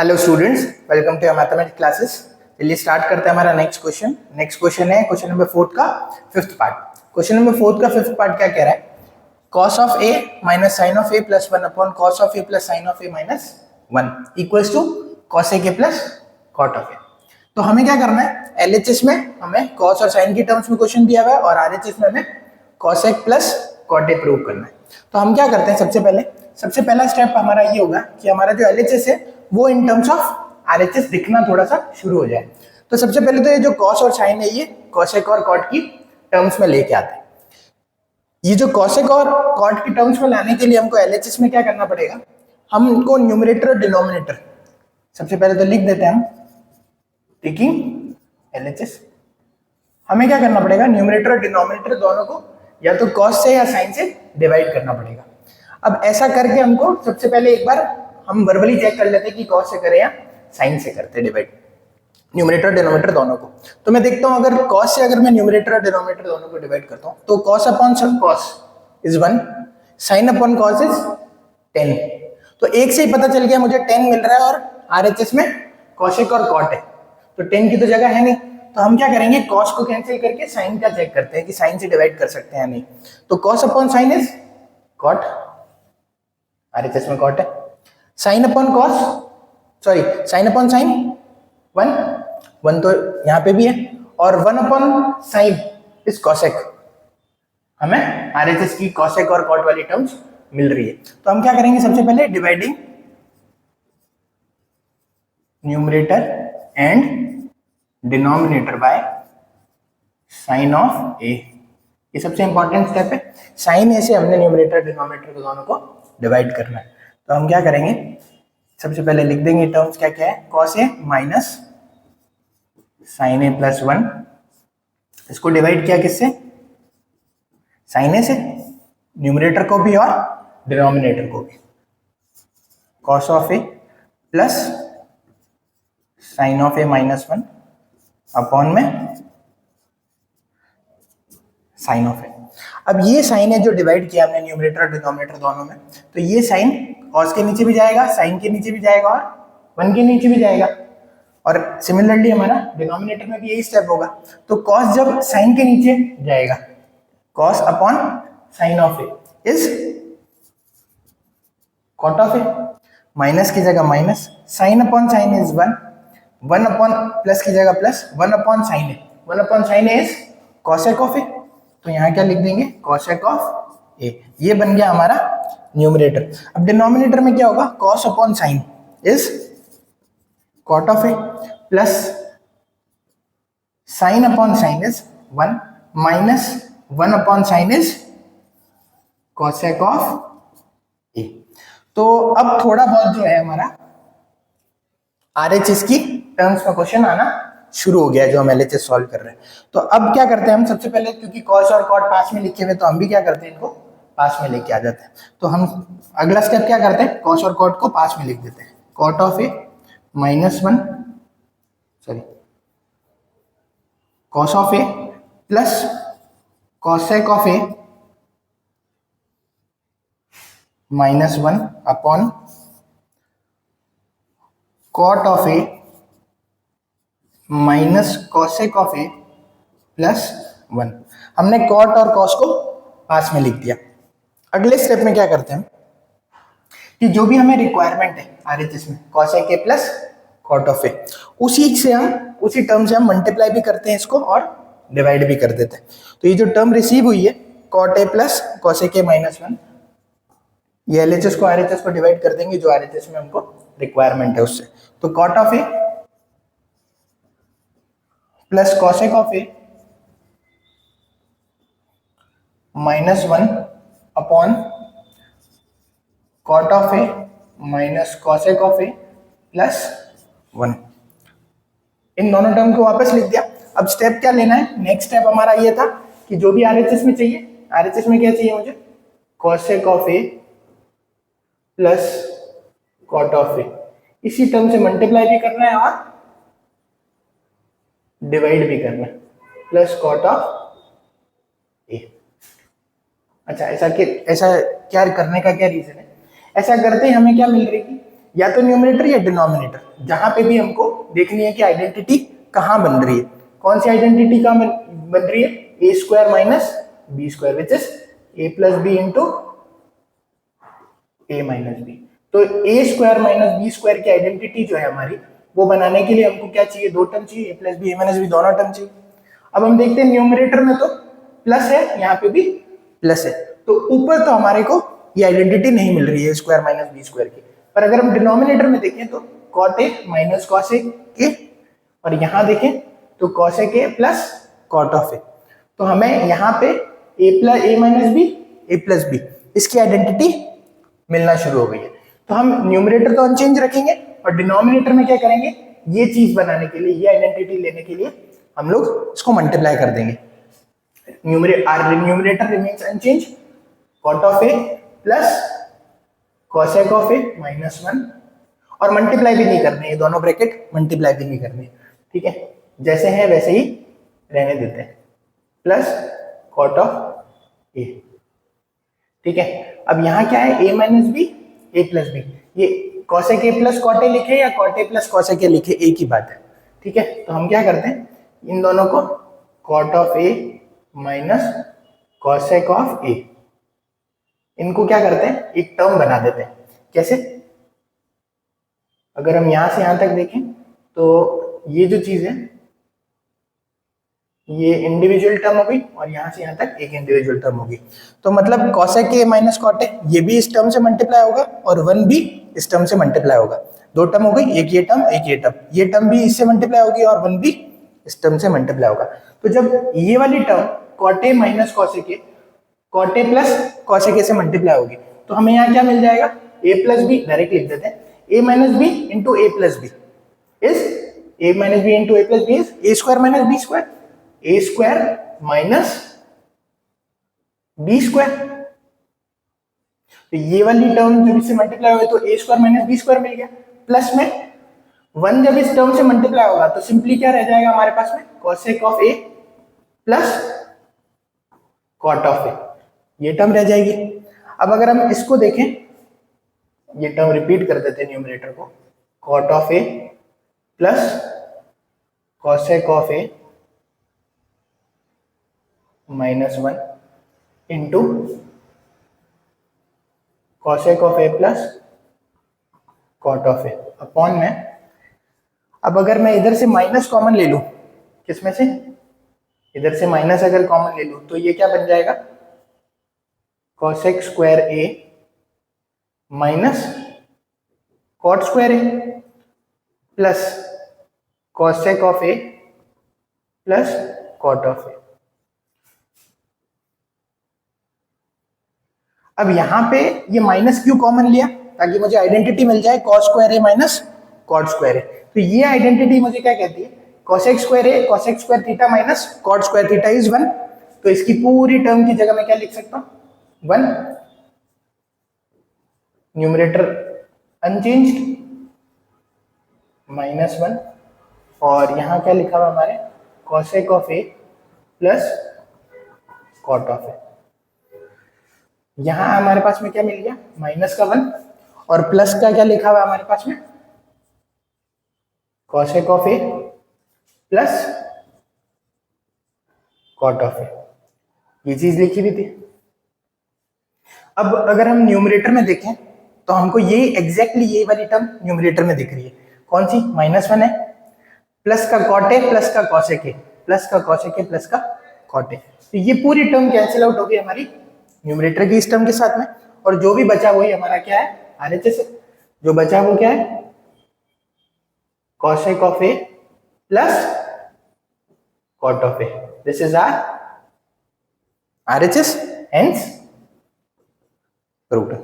Hello students, welcome to your mathematics classes. चलिए start करते हैं हमारा नेक्स्ट क्वेश्चन है क्वेश्चन नंबर 4 का फिफ्थ पार्ट। क्वेश्चन नंबर 4 का फिफ्थ पार्ट क्या कह रहा है? cos of A minus sine of A plus 1 upon cos of A plus sine of A minus 1 equals to cos A के plus cot of ए। तो हमें क्या करना है? एलएचएस में हमें cos और sin की टर्म्स में क्वेश्चन दिया हुआ है और आरएचएस में हमें cos ए प्लस cot ए प्रूव करना है। तो हम क्या करते हैं? सबसे पहला स्टेप हमारा ये होगा कि हमारा जो एलएचएस है वो इन टर्म्स ऑफ आरएचएस दिखना थोड़ा सा शुरू हो जाए। तो सबसे पहले तो ये जो cos और sin है ये cosec और cot की टर्म्स में लेके आते हैं। ये जो cosec और cot की टर्म्स में लाने के लिए हमको एलएचएस में क्या करना पड़ेगा? हम इनको न्यूमरेटर और डिनोमिनेटर सबसे पहले तो लिख देते हैं हम टेकिंग एलएचएस। हमें क्या करना पड़ेगा? न्यूमरेटर और डिनोमिनेटर दोनों को या तो cos से या sin से डिवाइड करना पड़ेगा। अब ऐसा करके हमको सबसे पहले एक बार हम वर्बली चेक कर लेते हैं कि cos से करें या sin से करते डिवाइड, न्यूमरेटर डिनोमिनेटर दोनों को। तो मैं देखता हूं अगर cos से अगर मैं न्यूमरेटर और डिनोमिनेटर दोनों को डिवाइड करता हूं तो cos upon cos is 1, sin upon cos is 10। तो एक से ही पता चल गया मुझे 10 मिल रहा है और आरएचएस में cosec और cot है, तो 10 की तो जगह है नहीं। तो हम क्या करेंगे? cos को कैंसिल करके sin का चेक करते हैं कि sin से डिवाइड कर सकते हैं या नहीं। तो cos upon sin is cot, RHS में cot है। sin upon cos sin upon sin 1 तो यहाँ पे भी है और 1 अपॉन sin इज cosec। हमें आरएचएस की cosec और cot वाली टर्म्स मिल रही है। तो हम क्या करेंगे? सबसे पहले dividing numerator and denominator by sin of a। ये सबसे इंपॉर्टेंट स्टेप है। sin a से हमने न्यूमरेटर डिनोमिनेटर को दोनों को डिवाइड करना है। तो हम क्या करेंगे? सबसे पहले लिख देंगे टर्म्स क्या क्या है। cos a minus sin a plus 1, इसको डिवाइड किया किससे? sin a से, न्यूमरेटर को भी और डिनोमिनेटर को भी। cos of a plus sin of a minus 1 upon में sin ऑफ a। अब ये साइन है जो डिवाइड किया हमने न्यूमरेटर और डिनोमिनेटर दोनों में, तो ये साइन cos के नीचे भी जाएगा, sin के नीचे भी जाएगा और 1 के नीचे भी जाएगा। और सिमिलरली हमारा डिनोमिनेटर में भी यही स्टेप होगा। तो cos जब sin के नीचे जाएगा, cos upon sin of a is cot of a, minus की जगह minus, sin upon sin is 1 upon plus की जगह plus 1 upon sin a, 1 upon sin a is cosec of a। तो यहाँ क्या लिख देंगे? cosec of a। ये बन गया हमारा न्यूमरेटर। अब डिनोमिनेटर में क्या होगा? cos upon sin is cot of a plus sin upon sin is 1 minus 1 upon sin is cosec of a। तो अब थोड़ा बहुत जो है हमारा आरएचएस की टर्म्स में क्वेश्चन आना शुरू हो गया जो हम एलएचएस सॉल्व कर रहे हैं। तो अब क्या करते हैं हम? सबसे पहले क्योंकि cos और cot पास में लिखे हुए तो हम भी क्या करते हैं? इनको पास में लेके आ जाते हैं। तो हम अगला स्टेप क्या करते हैं? cos और cot को पास में लिख देते हैं। cot of a minus 1 cos of a plus cosec of a minus 1 upon cot of a minus cosec of a plus 1। हमने cot और cos को पास में लिख दिया। अगले स्टेप में क्या करते हैं कि जो भी हमें रिक्वायरमेंट है आरएचएस में cosec a plus cot of a, उसी टर्म से हम मल्टीप्लाई भी करते हैं इसको और डिवाइड भी कर देते हैं। तो ये जो टर्म रिसीव हुई है cot a plus cosec a minus 1, ये एलएचएस को आरएचएस को डिवाइड कर देंगे जो आरएचएस में हमको रिक्वायरमेंट है उससे। तो cot of a plus cosec of a minus 1 upon cot of a minus cosec of a plus 1। इन दोनों टर्म को वापस लिख दिया। अब स्टेप क्या लेना है? नेक्स्ट स्टेप हमारा ये था कि जो भी आरएचएस में चाहिए, आरएचएस में क्या चाहिए मुझे? cosec of a plus cot of a, इसी टर्म से मल्टीप्लाई भी करना है और डिवाइड भी करना है, प्लस cot ऑफ a। अच्छा, ऐसा क्या करने का क्या रीजन है? ऐसा करते ही हमें क्या मिल रही है या तो न्यूमरेटर या डिनोमिनेटर, जहां पे भी हमको देखनी है कि आइडेंटिटी कहाँ बन रही है। कौन सी आइडेंटिटी कहाँ बन रही है? A square minus B square which is A plus B into A minus B. तो A square minus B square की आइडेंटिटी जो है हमारी, वो बनाने के लिए हमको क्या चाहिए? दो टर्म चाहिए, ए प्लस बी ए माइनस बी दोनों टर्म चाहिए। अब हम देखते हैं न्यूमरेटर में तो प्लस है, यहाँ पे भी प्लस है, तो ऊपर तो हमारे को ये आइडेंटिटी नहीं मिल रही है स्क्वायर माइनस बी स्क्वायर की। पर अगर हम डिनोमिनेटर में देखें तो cot A minus cos A के, और यहाँ देखें तो कॉस ए के प्लस कॉट ऑफ ए। तो हमें यहाँ पे ए plus A minus B A plus B इसकी आइडेंटिटी मिलना शुरू हो गई है। तो हम न्यूमरेटर तो अनचेंज रखेंगे और डिनोमिनेटर में क्या करेंगे? ये चीज बनाने के लिए, ये आइडेंटिटी लेने के लिए हम लोग इसको मल्टीप्लाई कर देंगे। Numerator remains unchange, cot of A plus cosec of A minus 1, और मल्टीप्लाई भी नहीं करने, ये दोनों ब्रैकेट मल्टीप्लाई भी नहीं करने, ठीक है, जैसे है वैसे ही रहने देते हैं, प्लस कॉट ऑफ ए, ठीक है। अब यहाँ क्या है? A minus B A plus B, ये cosec A plus cot A लिखे या cot A plus cosec A लिखे, एक ही बात है, ठीक है। तो हम क्या करते हैं, इन दोनों को cot of A minus cosec of A, इनको क्या करते हैं? एक टर्म बना देते हैं। कैसे? अगर हम यहां से यहां तक देखें तो ये जो चीज है ये इंडिविजुअल टर्म हो गई, और यहां से यहां तक एक इंडिविजुअल टर्म होगी। तो मतलब cosec A minus cot A, ये भी इस टर्म से मल्टीप्लाई होगा और 1 भी इस टर्म से मल्टीप्लाई होगा। दो टर्म हो गई, एक ये टर्म एक ये टर्म, ये टर्म भी इससे मल्टीप्लाई होगी और 1 भी इस टर्म से मल्टीप्लाई होगा। तो जब ये वाली term cot A minus cosec A cot A plus cosec A से मल्टीप्लाई होगी, तो हमें यहाँ क्या मिल जाएगा? ए प्लस बी, डायरेक्ट लिख देते हैं, A minus B into A plus B is A minus B into A plus B is A square minus B square, A square minus B square. तो ये वाली टर्म जब इससे मल्टीप्लाई हुई तो A square minus B square मिल गया, plus में 1 जब इस टर्म से मल्टीप्लाई होगा तो सिंपली क्या रह जाएगा हमारे पास में? Cosec of A plus cot of A, ये टर्म रह जाएगी। अब अगर हम इसको देखें, ये टर्म रिपीट कर देते हैं न्यूमरेटर को, cot of A plus cosec of A minus 1 into cosec of A plus cot of A upon में। अब अगर मैं इधर से माइनस कॉमन ले लूं, किसमें से? इधर से माइनस अगर कॉमन ले लूं तो ये क्या बन जाएगा? Cosec square A minus cot square A plus cosec of A plus cot of A. अब यहां पे ये माइनस क्यों कॉमन लिया? ताकि मुझे आइडेंटिटी मिल जाए cos square A minus cot square A. तो ये आइडेंटिटी मुझे क्या कहती है? Cosec square A cosec square theta minus cot square theta is 1। तो इसकी पूरी टर्म की जगह मैं क्या लिख सकता हूं? 1, न्यूमरेटर अनचेंज्ड माइनस 1, और यहां क्या लिखा हुआ हमारे? Cosec of A plus cot of A. यहां हमारे पास में क्या मिल गया? माइनस का 1, और प्लस का क्या लिखा हुआ हमारे पास में? Cosec of A plus cot of A, ये चीज लिखी हुई थी। अब अगर हम न्यूमरेटर में देखें तो हमको ये एग्जैक्टली ये वाली टर्म न्यूमरेटर में दिख रही है। कौन सी? -1 है, प्लस का कॉट ए प्लस का कॉसेक ए, प्लस का कॉसेक ए प्लस का कॉट ए। तो ये पूरी टर्म कैंसिल आउट हो गई हमारी न्यूमरेटर की इस टर्म के साथ में, और जो भी बचा वही हमारा क्या है? आरएचएस है। जो बचा वो क्या है? cosec of a plus cot of a. This is our RHS, hence root.